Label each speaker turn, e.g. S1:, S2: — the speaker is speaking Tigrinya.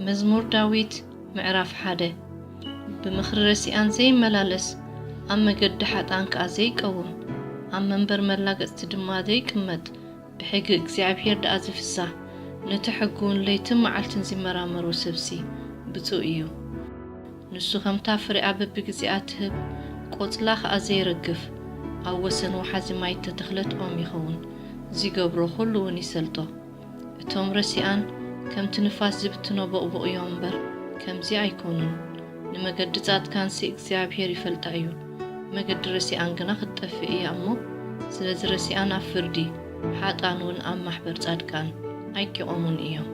S1: መዝሙር ዳዊት ምዕራፍ 1 ብምኽሪ ረሲኣን ዘይመላለስ ኣብ መገዲ ሓጣን ከኣ ዘይቀውም ኣብ መንበር መላገጽቲ ድማ ዘይቅመጥ ብሕጊ እግዚአብሔር ደኣ ዝፍሳህ ነቲ ሕጉን ለይትን መዓልትን ዝመራመሩ ሰብሲ ብፁዕ እዩ። ንሱ ከምታ ፍሬኣ በቢግዚኣ ትህብ ቆጽላ ከኣ ዘይረግፍ ኣብ ወሰን ወሓዚ ማይ ተተኽለት ኦም ይኸውን ዝገብሮ ኩሉ እውን ይሰልጦ። እቶም ረሲኣን ከምቲ ንፋስ ዝብትኖ ቦቕቦቕ እዮም እምበር ከምዚ ኣይኮኑን። ንመገዲ ጻድቃንሲ እግዚአብሔር ይፈልጣ እዩ፣ መገዲ ረሲኣን ግና ክትጠፍእ እያ እሞ ስለዚ ረሲኣን ኣብ ፍርዲ ሓጣን እውን ኣብ ማሕበር ጻድቃን ኣይቂቖሙን እዮም።